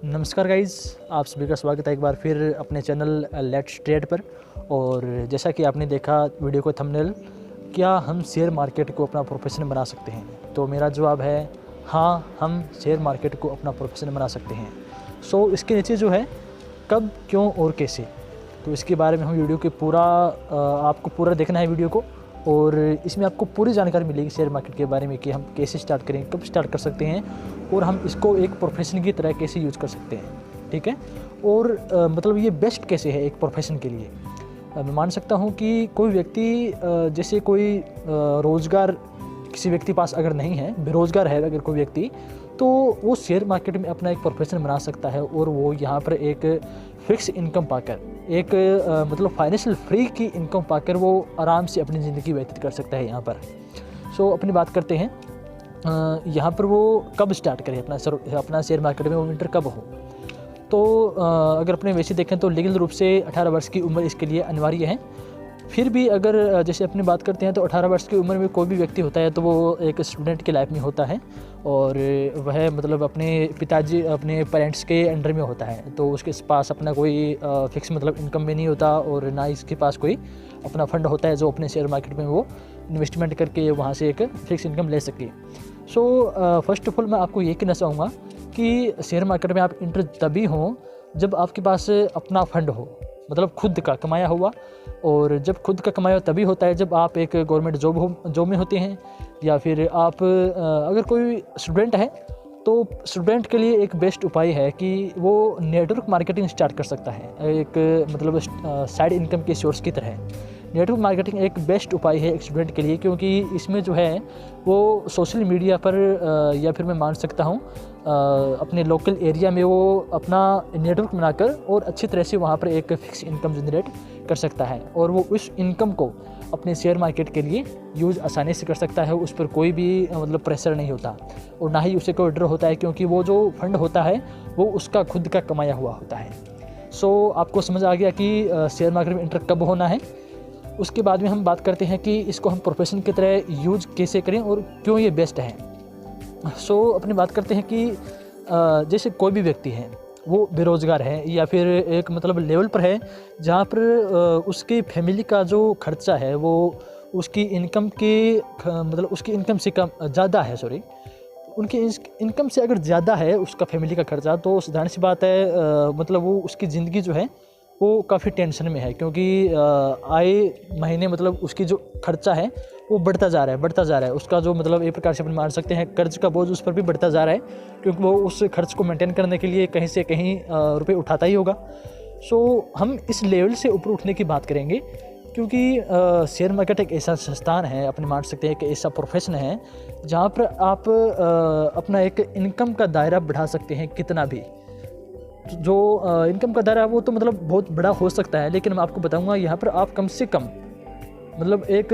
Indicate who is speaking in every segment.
Speaker 1: नमस्कार गाइज़, आप सभी का स्वागत है एक बार फिर अपने चैनल लेट्स ट्रेड पर। और जैसा कि आपने देखा वीडियो को थंबनेल, क्या हम शेयर मार्केट को अपना प्रोफेशन बना सकते हैं? तो मेरा जवाब है हाँ, हम शेयर मार्केट को अपना प्रोफेशन बना सकते हैं। सो इसके नीचे जो है कब, क्यों और कैसे, तो इसके बारे में हम वीडियो के आपको पूरा देखना है वीडियो को। और इसमें आपको पूरी जानकारी मिलेगी शेयर मार्केट के बारे में कि हम कैसे स्टार्ट करें, कब स्टार्ट कर सकते हैं और हम इसको एक प्रोफेशन की तरह कैसे यूज़ कर सकते हैं। ठीक है। और मतलब ये बेस्ट कैसे है एक प्रोफेशन के लिए। मैं मान सकता हूँ कि कोई व्यक्ति जैसे कोई रोज़गार किसी व्यक्ति पास अगर नहीं है, बेरोज़गार है अगर कोई व्यक्ति, तो वो शेयर मार्केट में अपना एक प्रोफेशन बना सकता है और वो यहाँ पर एक फ़िक्स इनकम पाकर, एक मतलब फाइनेंशियल फ्री की इनकम पाकर वो आराम से अपनी ज़िंदगी व्यतीत कर सकता है यहाँ पर। सो अपनी बात करते हैं यहाँ पर वो कब स्टार्ट करें अपना शेयर मार्केट में, वो इंटर कब हो। तो अगर अपने वैसे देखें तो लीगल रूप से 18 वर्ष की उम्र इसके लिए अनिवार्य है। फिर भी अगर जैसे अपनी बात करते हैं तो 18 वर्ष की उम्र में कोई भी व्यक्ति होता है तो वो एक स्टूडेंट की लाइफ में होता है और वह मतलब अपने पिताजी, अपने पेरेंट्स के अंडर में होता है, तो उसके पास अपना कोई फिक्स मतलब इनकम भी नहीं होता और ना इसके पास कोई अपना फंड होता है जो अपने शेयर मार्केट में वो इन्वेस्टमेंट करके वहाँ से एक फ़िक्स इनकम ले सके। सो फर्स्ट ऑफ ऑल मैं आपको ये कहना चाहूँगा कि शेयर मार्केट में आप इंटर तभी हों जब आपके पास अपना फंड हो, मतलब खुद का कमाया हुआ। और जब खुद का कमाया तभी होता है जब आप एक गवर्नमेंट जॉब में होते हैं, या फिर आप अगर कोई स्टूडेंट है तो स्टूडेंट के लिए एक बेस्ट उपाय है कि वो नेटवर्क मार्केटिंग स्टार्ट कर सकता है, एक मतलब साइड इनकम के सोर्स की तरह। नेटवर्क मार्केटिंग एक बेस्ट उपाय है एक स्टूडेंट के लिए, क्योंकि इसमें जो है वो सोशल मीडिया पर या फिर मैं मान सकता हूँ अपने लोकल एरिया में वो अपना नेटवर्क बनाकर और अच्छी तरह से वहाँ पर एक फ़िक्स इनकम जनरेट कर सकता है और वो उस इनकम को अपने शेयर मार्केट के लिए यूज़ आसानी से कर सकता है। उस पर कोई भी मतलब प्रेशर नहीं होता और ना ही उसे कोई डर होता है, क्योंकि वो जो फंड होता है वो उसका खुद का कमाया हुआ होता है। सो आपको समझ आ गया कि शेयर मार्केट में इंटर कब होना है। उसके बाद में हम बात करते हैं कि इसको हम प्रोफेशन की तरह यूज कैसे करें और क्यों ये बेस्ट है। सो अपनी बात करते हैं कि जैसे कोई भी व्यक्ति है वो बेरोज़गार है या फिर एक मतलब लेवल पर है जहाँ पर उसकी फैमिली का जो खर्चा है वो उसकी इनकम के मतलब उसकी इनकम से कम ज़्यादा है, उनकी इनकम से अगर ज़्यादा है उसका फैमिली का खर्चा, तो साधारण सी बात है मतलब वो उसकी ज़िंदगी जो है वो काफ़ी टेंशन में है, क्योंकि आए महीने मतलब उसकी जो खर्चा है वो बढ़ता जा रहा है। उसका जो मतलब एक प्रकार से अपन मान सकते हैं कर्ज का बोझ उस पर भी बढ़ता जा रहा है, क्योंकि वो उस खर्च को मेंटेन करने के लिए कहीं से कहीं रुपए उठाता ही होगा। सो हम इस लेवल से ऊपर उठने की बात करेंगे, क्योंकि शेयर मार्केट एक ऐसा संस्थान है, अपने मान सकते हैं कि ऐसा प्रोफेशन है जहाँ पर आप अपना एक इनकम का दायरा बढ़ा सकते हैं कितना भी। जो इनकम का दायरा वो तो मतलब बहुत बड़ा हो सकता है, लेकिन मैं आपको बताऊंगा यहाँ पर आप कम से कम मतलब एक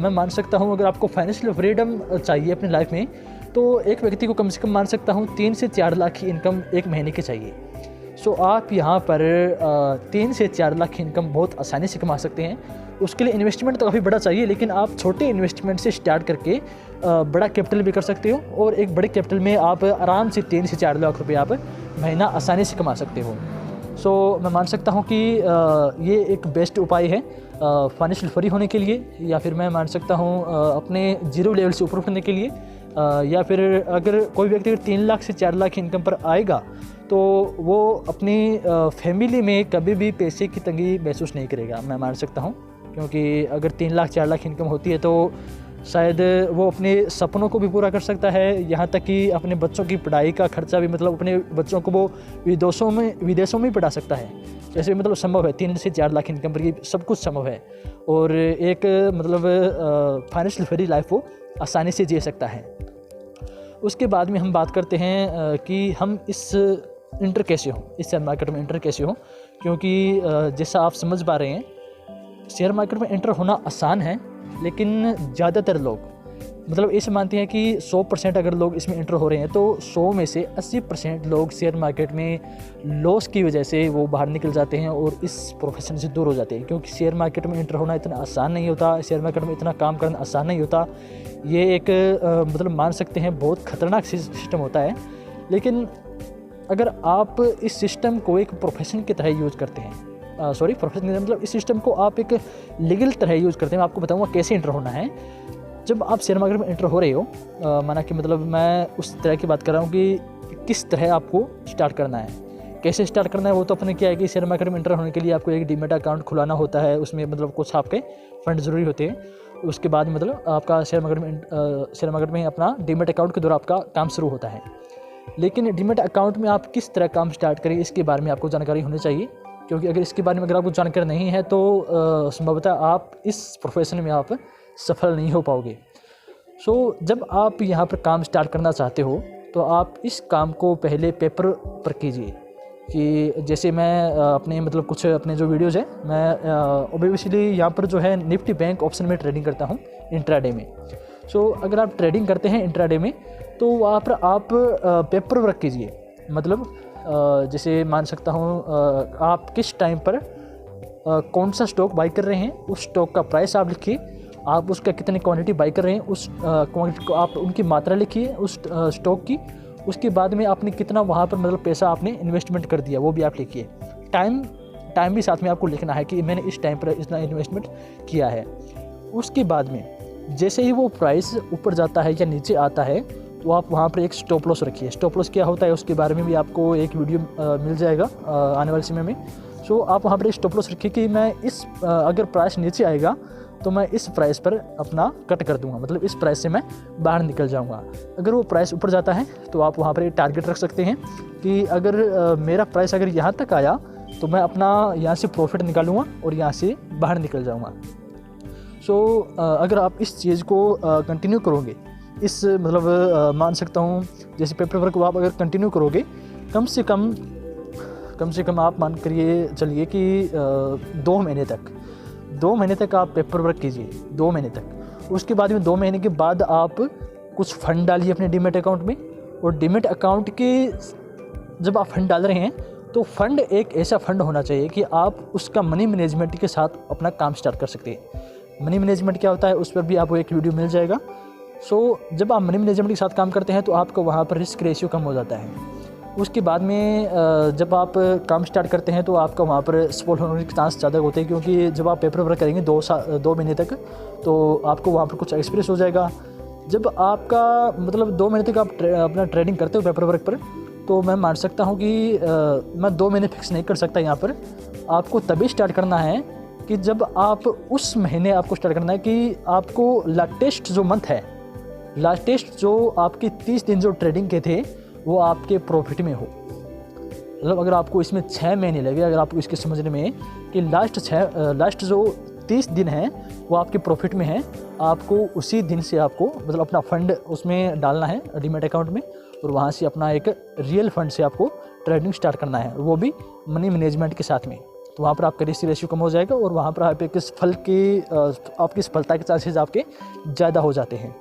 Speaker 1: मैं मान सकता हूँ अगर आपको फाइनेंशियल फ्रीडम चाहिए अपनी लाइफ में, तो एक व्यक्ति को कम से कम मान सकता हूँ 3 से 4 लाख की इनकम एक महीने की चाहिए। सो आप यहाँ पर 3 से 4 लाख की इनकम बहुत आसानी से कमा सकते हैं। उसके लिए इन्वेस्टमेंट तो काफ़ी बड़ा चाहिए, लेकिन आप छोटे इन्वेस्टमेंट से स्टार्ट करके बड़ा कैपिटल भी कर सकते हो और एक बड़े कैपिटल में आप आराम से 3 से 4 लाख रुपये आप महीना आसानी से कमा सकते हो। सो मैं मान सकता हूँ कि ये एक बेस्ट उपाय है फाइनेंशियल फ्री होने के लिए, या फिर मैं मान सकता हूँ अपने जीरो लेवल से ऊपर उठने के लिए, या फिर अगर कोई व्यक्ति 3 लाख से 4 लाख की इनकम पर आएगा तो वो अपनी फैमिली में कभी भी पैसे की तंगी महसूस नहीं करेगा, मैं मान सकता हूँ। क्योंकि अगर 3 लाख 4 लाख इनकम होती है तो शायद वो अपने सपनों को भी पूरा कर सकता है, यहाँ तक कि अपने बच्चों की पढ़ाई का खर्चा भी, मतलब अपने बच्चों को वो विदेशों में ही पढ़ा सकता है। जैसे मतलब संभव है 3 से 4 लाख इनकम पर ये सब कुछ संभव है और एक मतलब फाइनेंशियल फ्री लाइफ वो आसानी से जी सकता है। उसके बाद में हम बात करते हैं कि हम इस इंटर कैसे हों, इस शेयर मार्केट में इंटर कैसे हों, क्योंकि जैसा आप समझ पा रहे हैं शेयर मार्केट में इंटर होना आसान है, लेकिन ज़्यादातर लोग मतलब ऐसे मानते हैं कि 100% अगर लोग इसमें इंटर हो रहे हैं तो 100 में से 80% लोग शेयर मार्केट में लॉस की वजह से वो बाहर निकल जाते हैं और इस प्रोफेशन से दूर हो जाते हैं। क्योंकि शेयर मार्केट में इंटर होना इतना आसान नहीं होता, शेयर मार्केट में इतना काम करना आसान नहीं होता। ये एक मतलब मान सकते हैं बहुत ख़तरनाक सिस्टम होता है। लेकिन अगर आप इस सिस्टम को एक प्रोफेशन की तरह यूज़ करते हैं, प्रोफेशन मतलब इस सिस्टम को आप एक लीगल तरह यूज़ करते हैं। मैं आपको बताऊंगा कैसे एंटर होना है। जब आप शेयर मार्केट में एंटर हो रहे हो, माना कि मतलब मैं उस तरह की बात कर रहा हूँ कि किस तरह आपको स्टार्ट करना है, कैसे स्टार्ट करना है। वो तो अपने क्या है कि शेयर मार्केट में एंटर होने के लिए आपको एक डीमैट अकाउंट खुलाना होता है, उसमें मतलब कुछ आपके फंड ज़रूरी होते हैं। उसके बाद मतलब आपका शेयर मार्केट में अपना डीमैट अकाउंट के द्वारा आपका काम शुरू होता है। लेकिन डीमैट अकाउंट में आप किस तरह काम स्टार्ट करें, इसके बारे में आपको जानकारी होनी चाहिए, क्योंकि अगर इसके बारे में अगर आपको जानकारी नहीं है तो संभवतः आप इस प्रोफेशन में आप सफल नहीं हो पाओगे। जब आप यहाँ पर काम स्टार्ट करना चाहते हो तो आप इस काम को पहले पेपर पर कीजिए। कि जैसे मैं अपने मतलब कुछ अपने जो वीडियोज़ हैं, मैं ऑब्वियसली यहाँ पर जो है निफ्टी बैंक ऑप्शन में ट्रेडिंग करता हूँ इंट्राडे में। अगर आप ट्रेडिंग करते हैं इंट्राडे में तो वहाँ पर आप पेपर वर्क कीजिए। मतलब जैसे मान सकता हूँ आप किस टाइम पर कौन सा स्टॉक बाई कर रहे हैं, उस स्टॉक का प्राइस आप लिखिए, आप उसका कितनी क्वांटिटी बाई कर रहे हैं, उस क्वांटिटी को आप उनकी मात्रा लिखिए उस स्टॉक की। उसके बाद में आपने कितना वहाँ पर मतलब पैसा आपने इन्वेस्टमेंट कर दिया वो भी आप लिखिए। टाइम भी साथ में आपको लिखना है कि मैंने इस टाइम पर इतना इन्वेस्टमेंट किया है। उसके बाद में जैसे ही वो प्राइस ऊपर जाता है या नीचे आता है तो आप वहाँ पर एक स्टॉप लॉस रखिए। स्टॉप लॉस क्या होता है उसके बारे में भी आपको एक वीडियो मिल जाएगा आने वाले समय में। आप वहाँ पर एक स्टॉप लॉस रखिए कि मैं इस अगर प्राइस नीचे आएगा तो मैं इस प्राइस पर अपना कट कर दूंगा, मतलब इस प्राइस से मैं बाहर निकल जाऊंगा। अगर वो प्राइस ऊपर जाता है तो आप वहाँ पर एक टारगेट रख सकते हैं कि अगर मेरा प्राइस अगर यहाँ तक आया तो मैं अपना यहाँ से प्रॉफिट निकालूंगा और यहाँ से बाहर निकल जाऊंगा। अगर आप इस चीज़ को कंटिन्यू करोगे, इस मतलब मान सकता हूँ जैसे पेपर वर्क को आप अगर कंटिन्यू करोगे, कम से कम आप मान करिए चलिए कि 2 महीने तक आप पेपर वर्क कीजिए, 2 महीने तक। उसके बाद में 2 महीने के बाद आप कुछ फंड डालिए अपने डीमैट अकाउंट में। और डीमैट अकाउंट के जब आप फंड डाल रहे हैं तो फंड एक ऐसा फंड होना चाहिए कि आप उसका मनी मैनेजमेंट के साथ अपना काम स्टार्ट कर सकते हैं। मनी मैनेजमेंट क्या होता है उस पर भी आपको एक वीडियो मिल जाएगा। जब आप मनी मैनेजमेंट के साथ काम करते हैं तो आपको वहाँ पर रिस्क रेशियो कम हो जाता है। उसके बाद में जब आप काम स्टार्ट करते हैं तो आपका वहाँ पर सफल होने के चांस ज़्यादा होते हैं, क्योंकि जब आप पेपर वर्क करेंगे 2 महीने तक तो आपको वहाँ पर कुछ एक्सपीरियंस हो जाएगा। जब आपका मतलब 2 महीने तक आप अपना ट्रेडिंग करते हो पेपर वर्क पर, तो मैं मान सकता हूँ कि मैं 2 महीने फिक्स नहीं कर सकता यहाँ पर। आपको तभी स्टार्ट करना है कि जब आप उस महीने आपको स्टार्ट करना है कि आपको लास्टेस्ट जो मंथ है, लास्टेस्ट जो आपके 30 दिन जो ट्रेडिंग के थे वो आपके प्रॉफिट में हो। मतलब अगर आपको इसमें 6 महीने लगे, अगर आपको इसके समझने में कि लास्ट जो 30 दिन हैं वो आपके प्रॉफिट में है, आपको उसी दिन से आपको मतलब अपना फंड उसमें डालना है डीमैट अकाउंट में, और वहाँ से अपना एक रियल फंड से आपको ट्रेडिंग स्टार्ट करना है, वो भी मनी मैनेजमेंट के साथ में। तो वहाँ पर आपका रिस्क रेशियो कम हो जाएगा और वहाँ पर आप आपकी सफलता के चांसेस आपके ज़्यादा हो जाते हैं।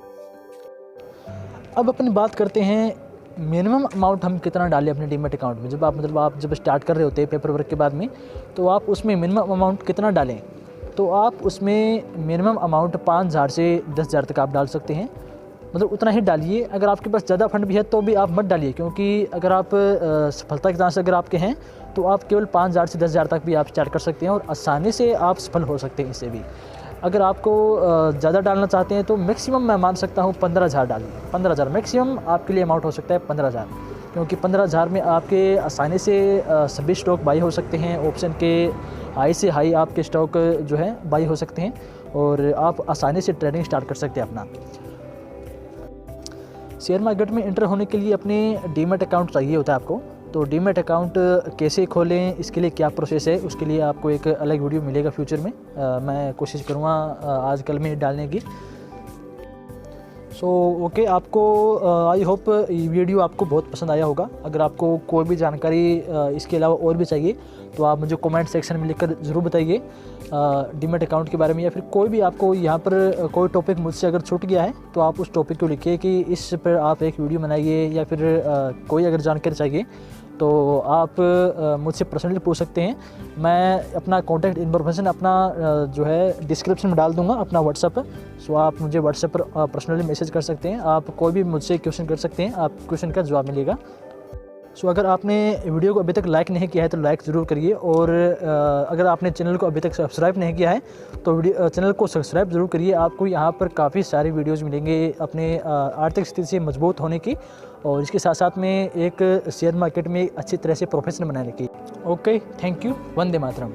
Speaker 1: अब अपनी बात करते हैं मिनिमम अमाउंट हम कितना डालें अपने डीमैट अकाउंट में। आप जब स्टार्ट कर रहे होते हैं पेपर वर्क के बाद में, तो आप उसमें मिनिमम अमाउंट कितना डालें। तो आप उसमें मिनिमम अमाउंट 5,000 से 10,000 तक आप डाल सकते हैं, मतलब उतना ही डालिए। अगर आपके पास ज़्यादा फंड भी है तो भी आप मत डालिए, क्योंकि अगर आप सफलता के चांस अगर आपके हैं तो आप केवल 5,000 से 10,000 तक भी आप स्टार्ट कर सकते हैं और आसानी से आप सफल हो सकते हैं इससे भी। अगर आपको ज़्यादा डालना चाहते हैं तो मैक्सिमम मैं मान सकता हूँ 15,000 डालिए। 15,000 मैक्सिमम आपके लिए अमाउंट हो सकता है 15,000, क्योंकि 15,000 में आपके आसानी से सभी स्टॉक बाई हो सकते हैं। ऑप्शन के हाई से हाई आपके स्टॉक जो है बाई हो सकते हैं और आप आसानी से ट्रेडिंग स्टार्ट कर सकते हैं अपना। शेयर मार्केट में एंटर होने के लिए अपने डीमैट अकाउंट चाहिए होता है आपको। तो डीमैट अकाउंट कैसे खोलें, इसके लिए क्या प्रोसेस है, उसके लिए आपको एक अलग वीडियो मिलेगा फ्यूचर में। मैं कोशिश करूँगा आजकल में डालने की। ओके, आपको आई होप ये वीडियो आपको बहुत पसंद आया होगा। अगर आपको कोई भी जानकारी इसके अलावा और भी चाहिए तो आप मुझे कमेंट सेक्शन में लिखकर ज़रूर बताइए डीमैट अकाउंट के बारे में, या फिर कोई भी आपको यहाँ पर कोई टॉपिक मुझसे अगर छूट गया है तो आप उस टॉपिक को लिखिए कि इस पर आप एक वीडियो बनाइए, या फिर कोई अगर जानकारी चाहिए तो आप मुझसे पर्सनली पूछ सकते हैं। मैं अपना कॉन्टैक्ट इन्फॉर्मेशन अपना जो है डिस्क्रिप्शन में डाल दूंगा, अपना व्हाट्सएप। आप मुझे व्हाट्सएप पर पर्सनली मैसेज कर सकते हैं। आप कोई भी मुझसे क्वेश्चन कर सकते हैं, आप क्वेश्चन का जवाब मिलेगा। सो अगर आपने वीडियो को अभी तक लाइक नहीं किया है तो लाइक ज़रूर करिए, और अगर आपने चैनल को अभी तक सब्सक्राइब नहीं किया है तो चैनल को सब्सक्राइब ज़रूर करिए। आपको यहाँ पर काफ़ी सारी वीडियोज़ मिलेंगे अपने आर्थिक स्थिति से मजबूत होने की, और इसके साथ साथ में एक शेयर मार्केट में अच्छी तरह से प्रोफेशन बनाने की। Okay, thank you. Vande Mataram.